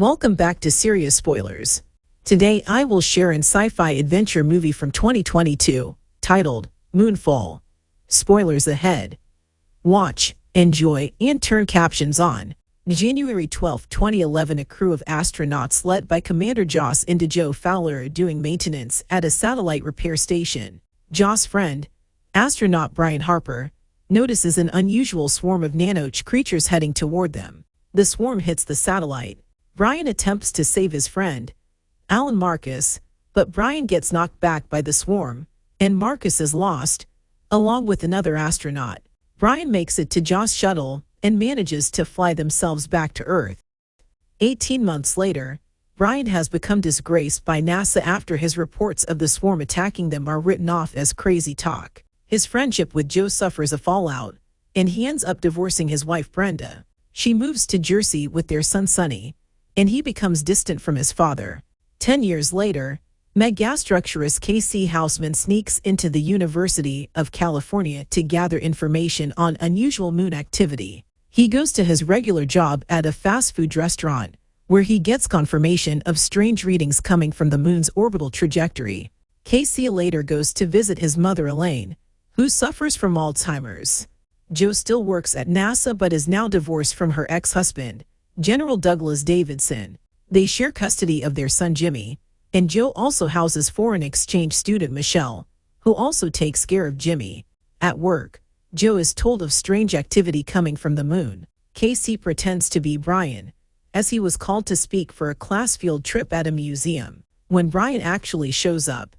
Welcome back to Serious Spoilers. Today I will share an sci-fi adventure movie from 2022, titled Moonfall. Spoilers ahead. Watch, enjoy, and turn captions on. January 12, 2011, a crew of astronauts led by Commander Jocinda Fowler are doing maintenance at a satellite repair station. Jo's friend, astronaut Brian Harper, notices an unusual swarm of nanotech creatures heading toward them. The swarm hits the satellite. Brian attempts to save his friend, Alan Marcus, but Brian gets knocked back by the swarm, and Marcus is lost, along with another astronaut. Brian makes it to Jo's shuttle and manages to fly themselves back to Earth. 18 months later, Brian has become disgraced by NASA after his reports of the swarm attacking them are written off as crazy talk. His friendship with Jo suffers a fallout, and he ends up divorcing his wife Brenda. She moves to Jersey with their son Sonny, and he becomes distant from his father. 10 years later, megastructurist K.C. Houseman sneaks into the University of California to gather information on unusual moon activity. He goes to his regular job at a fast food restaurant, where he gets confirmation of strange readings coming from the moon's orbital trajectory. K.C. later goes to visit his mother Elaine, who suffers from Alzheimer's. Jo still works at NASA but is now divorced from her ex-husband, General Douglas Davidson. They share custody of their son Jimmy, and Jo also houses foreign exchange student Michelle, who also takes care of Jimmy. At work, Jo is told of strange activity coming from the moon. Casey pretends to be Brian, as he was called to speak for a class field trip at a museum. When Brian actually shows up,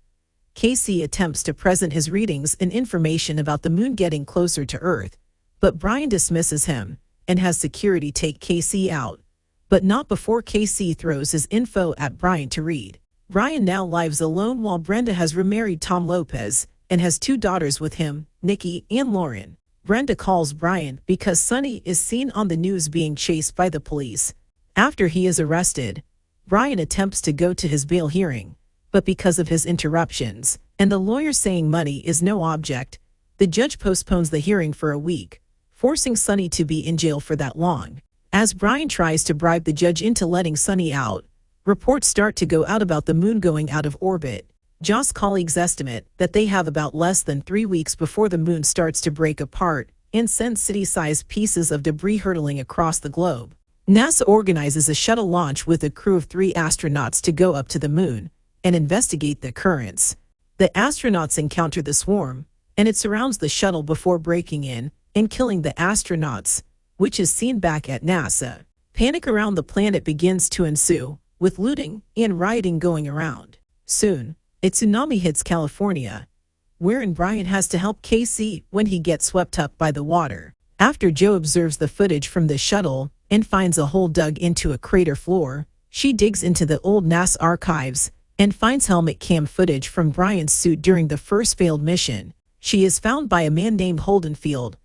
Casey attempts to present his readings and information about the moon getting closer to Earth, but Brian dismisses him and has security take Casey out, but not before Casey throws his info at Brian to read. Brian now lives alone while Brenda has remarried Tom Lopez and has 2 daughters with him, Nikki and Lauren. Brenda calls Brian because Sonny is seen on the news being chased by the police. After he is arrested, Brian attempts to go to his bail hearing, but because of his interruptions and the lawyer saying money is no object, the judge postpones the hearing for a week, forcing Sonny to be in jail for that long. As Brian tries to bribe the judge into letting Sonny out, reports start to go out about the moon going out of orbit. Jo's colleagues estimate that they have about less than 3 weeks before the moon starts to break apart and send city-sized pieces of debris hurtling across the globe. NASA organizes a shuttle launch with a crew of 3 astronauts to go up to the moon and investigate the occurrence. The astronauts encounter the swarm, and it surrounds the shuttle before breaking in and killing the astronauts, which is seen back at NASA. Panic around the planet begins to ensue, with looting and rioting going around. Soon, a tsunami hits California, wherein Brian has to help Casey when he gets swept up by the water. After Jo observes the footage from the shuttle and finds a hole dug into a crater floor, she digs into the old NASA archives and finds helmet cam footage from Brian's suit during the first failed mission. She is found by a man named Holden Field,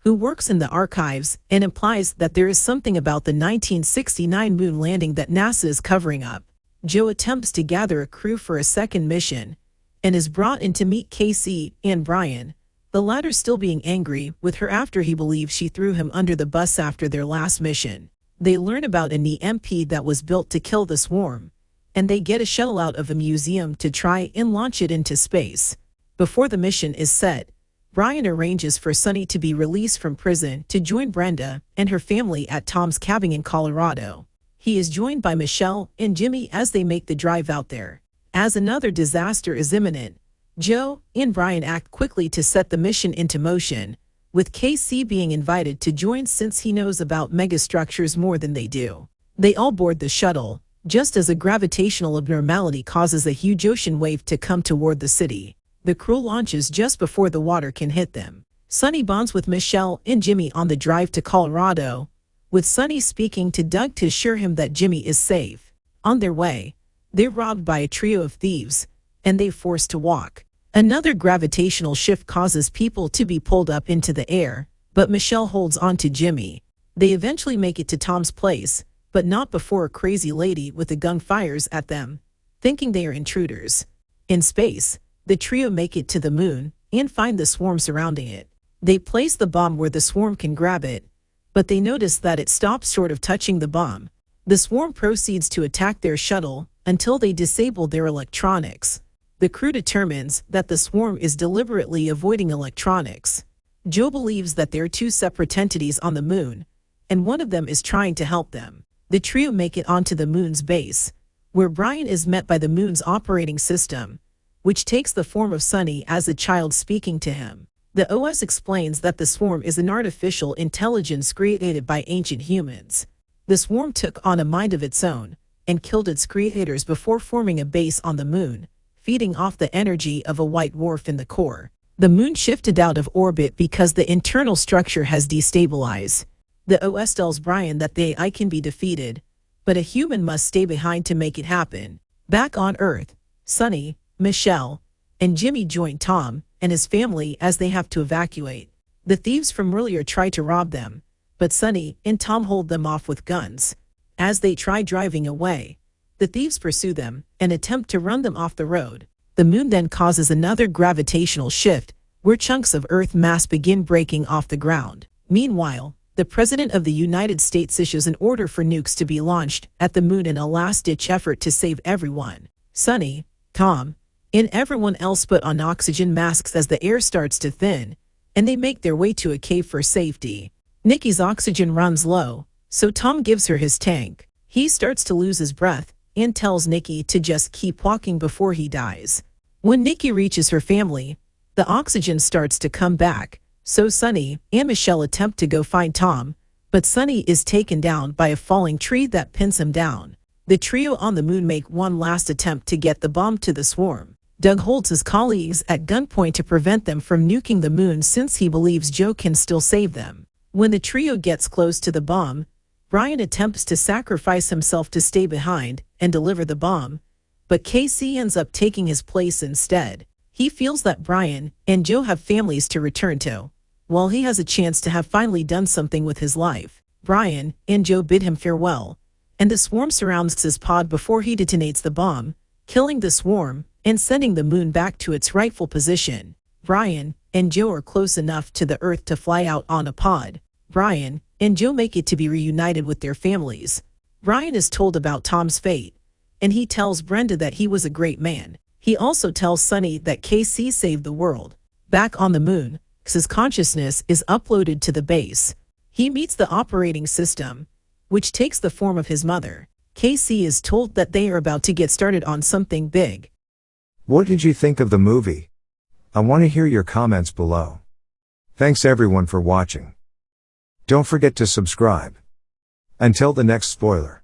who works in the archives and implies that there is something about the 1969 moon landing that NASA is covering up. Jo attempts to gather a crew for a second mission and is brought in to meet Casey and Brian, the latter still being angry with her after he believes she threw him under the bus after their last mission. They learn about an EMP that was built to kill the swarm, and they get a shuttle out of a museum to try and launch it into space. Before the mission is set, Brian arranges for Sonny to be released from prison to join Brenda and her family at Tom's cabin in Colorado. He is joined by Michelle and Jimmy as they make the drive out there. As another disaster is imminent, Jo and Brian act quickly to set the mission into motion, with Casey being invited to join since he knows about megastructures more than they do. They all board the shuttle, just as a gravitational abnormality causes a huge ocean wave to come toward the city. The crew launches just before the water can hit them. Sonny bonds with Michelle and Jimmy on the drive to Colorado, with Sonny speaking to Doug to assure him that Jimmy is safe. On their way, they're robbed by a trio of thieves, and they're forced to walk. Another gravitational shift causes people to be pulled up into the air, but Michelle holds on to Jimmy. They eventually make it to Tom's place, but not before a crazy lady with a gun fires at them, thinking they are intruders. In space, the trio make it to the moon and find the swarm surrounding it. They place the bomb where the swarm can grab it, but they notice that it stops short of touching the bomb, The swarm proceeds to attack their shuttle until they disable their electronics. The crew determines that the swarm is deliberately avoiding electronics. Joe believes that there are two separate entities on the moon, and one of them is trying to help them. The trio make it onto the moon's base, where Brian is met by the moon's operating system, which takes the form of Sunny as a child speaking to him. The OS explains that the swarm is an artificial intelligence created by ancient humans. The swarm took on a mind of its own and killed its creators before forming a base on the moon, feeding off the energy of a white dwarf in the core. The moon shifted out of orbit because the internal structure has destabilized. The OS tells Brian that the AI can be defeated, but a human must stay behind to make it happen. Back on Earth, Sunny, Michelle, and Jimmy join Tom and his family as they have to evacuate. The thieves from earlier try to rob them, but Sunny and Tom hold them off with guns. As they try driving away, the thieves pursue them and attempt to run them off the road. The moon then causes another gravitational shift, where chunks of Earth mass begin breaking off the ground. Meanwhile, the President of the United States issues an order for nukes to be launched at the moon in a last-ditch effort to save everyone. Sunny, Tom, and everyone else put on oxygen masks as the air starts to thin, and they make their way to a cave for safety. Nikki's oxygen runs low, so Tom gives her his tank. He starts to lose his breath and tells Nikki to just keep walking before he dies. When Nikki reaches her family, the oxygen starts to come back, so Sunny and Michelle attempt to go find Tom, but Sunny is taken down by a falling tree that pins him down. The trio on the moon make one last attempt to get the bomb to the swarm. Doug holds his colleagues at gunpoint to prevent them from nuking the moon since he believes Joe can still save them. When the trio gets close to the bomb, Brian attempts to sacrifice himself to stay behind and deliver the bomb, but Casey ends up taking his place instead. He feels that Brian and Joe have families to return to, while he has a chance to have finally done something with his life. Brian and Joe bid him farewell, and the swarm surrounds his pod before he detonates the bomb, killing the swarm and sending the moon back to its rightful position. Brian and Joe are close enough to the Earth to fly out on a pod. Brian and Joe make it to be reunited with their families. Brian is told about Tom's fate, and he tells Brenda that he was a great man. He also tells Sunny that KC saved the world. Back on the moon, his consciousness is uploaded to the base. He meets the operating system, which takes the form of his mother. KC is told that they are about to get started on something big. What did you think of the movie? I want to hear your comments below. Thanks everyone for watching. Don't forget to subscribe. Until the next spoiler.